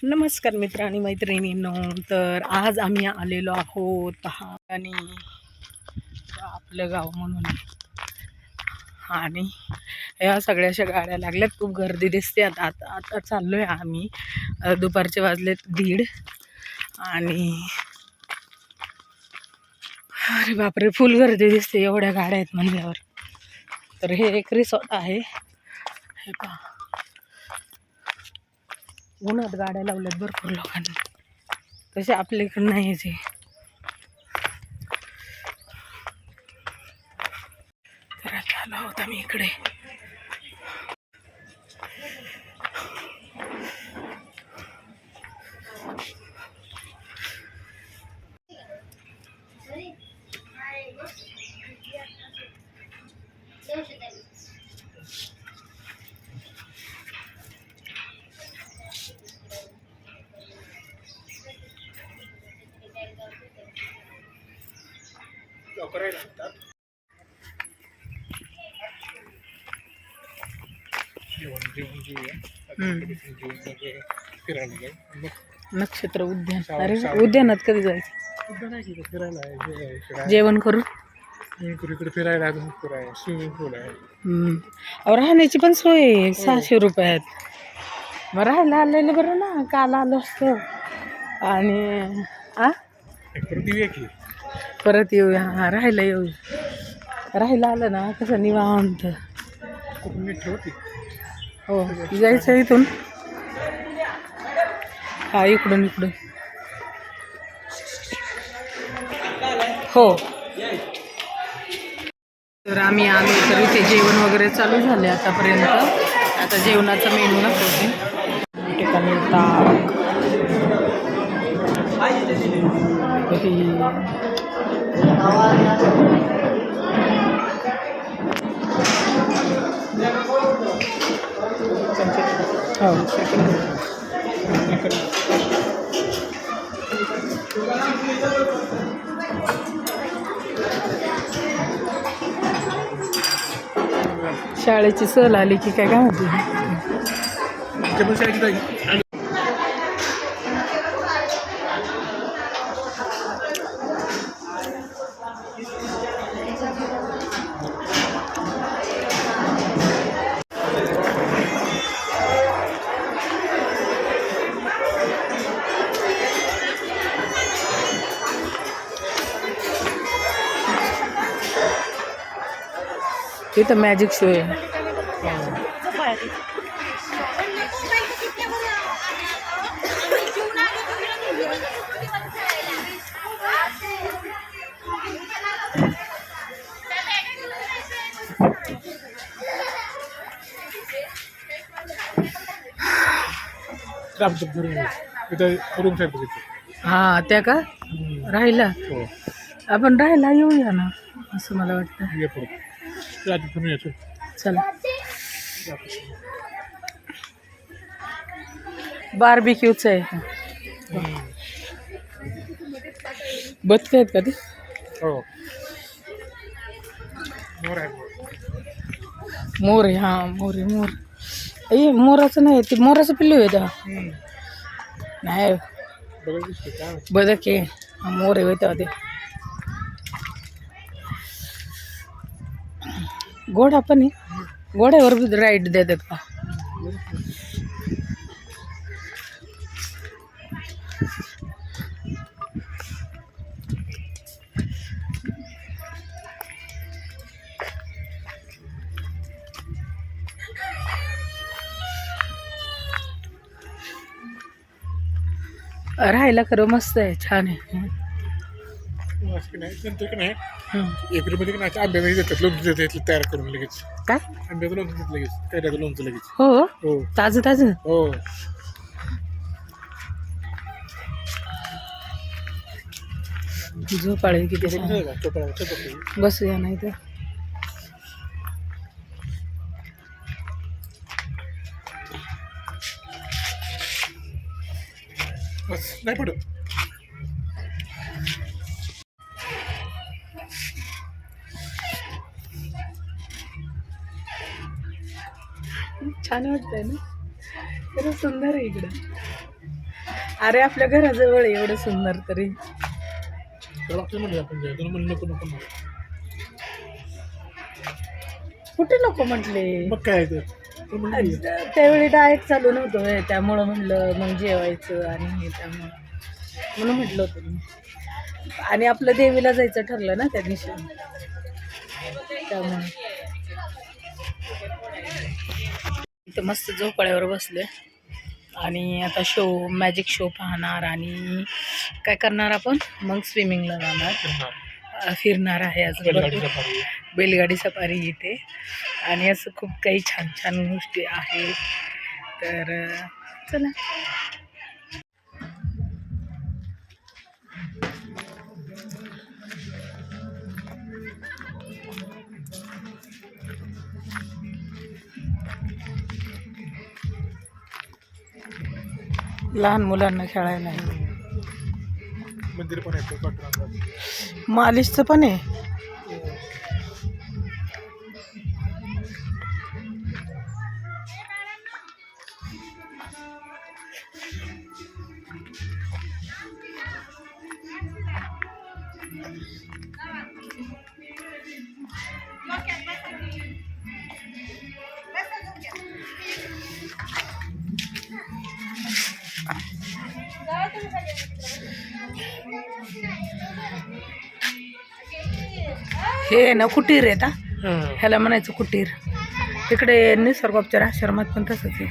नमस्कार मित्र आणि मैत्रिणींनो. तर आज आम्ही आलेलो आहोत पहा आणि आपलं गाव म्हणून. आणि या सगळ्याशा गाड्या लागल्यात, खूप गर्दी दिसते. आता आता आता चाललो आहे आम्ही. दुपारचे वाजलेत 1:30 आणि अरे बापरे, फुल गर्दी दिसते, एवढ्या गाड्या आहेत म्हणल्यावर. तर हे एक रिसॉर्ट आहे. हे पहा, उन्हात गाड्या लावल्यात भरपूर लोकांनी, तसे आपल्या इकडं नाही आहे. तर आता आलो आहोत आम्ही इकडे. नक्षत्र उद्यान. अरे उद्यानात कधी जायचं? जेवण करू इकडे फिरायला, अजून फिरायला स्विमिंग पूल आहे. राहण्याची पण सोय आहे 600 रुपयात. मग राहायला आलेलं बरं ना, काल आलो असतो. आणि परत येऊया. हा, राहायला येऊ. राहायला आलं ना कसं निवांत. हो, जायचं इथून. हा, इकडून हो. तर आम्ही आलो, तर इथे जेवण वगैरे चालू झाले आतापर्यंत. आता जेवणाचा मेनू दाखवते. ठिकाणी ताक, शाळेची सहल आली की काय म्हणते. तिथं मॅजिक शो आहे. हा, त्या का राहिला. आपण राहायला येऊया ना, असं मला वाटतं. चला. बार्बिक्यूच आहे. बदक आहेत का ते? मोर आहे. हा, मोर आहे. मोर मोराचं नाही, ते मोराचं पिल्लू आहे त्या. नाही, बदक आहे. मोर आहे तेव्हा ते. घोडा पण आहे. घोड्यावर राईड देतात का? राहायला खरं मस्त आहे, छान आहे. एप्रिलमध्ये आंब्यामध्ये देतात, लोणचं देतात तयार करून लगेच. काय आंब्याचं लोणचं देतात लगेच, कैऱ्याचं लोणचं लगेच. हो, ताजं ताजं. हो, झोपाळे किती बसूया नाही तर. नाही पडत. छान वाटतंय ना, खरं सुंदर आहे इकडं. अरे आपल्या घराजवळ आहे एवढं सुंदर तरी त्याला डॉक्टर म्हणले आपण जायचं म्हणलं नको नको नको. कुठे नको म्हटले. मग काय तर तर म्हणलं त्यावेळी डाएट चालू नव्हतं होय, त्यामुळं म्हणलं मग जेवायचं आणि हे त्यामुळं म्हणून म्हटलं होतं मी. आणि आपलं देवीला जायचं ठरलं ना त्या दिवशी त्यामुळं इथं मस्त झोपाळ्यावर बसले आणि आता मॅजिक शो पाहणार आणि काय करणार आपण मग स्विमिंगला जाणार फिरणार आहे असं बैलगाडी भरपूर. सफारी. बैलगाडी सफारी इथे आणि असं खूप काही छान छान गोष्टी आहेत तर चला. लहान मुलांना खेळायला आहे. मंदिर पण आहे पाठरांगात. मालिशचं पण आहे. हे ना कुटीर आहे का ह्याला म्हणायचं कुटीर. तिकडे निसर्गोपचार आश्रमात पण तसंच आहे.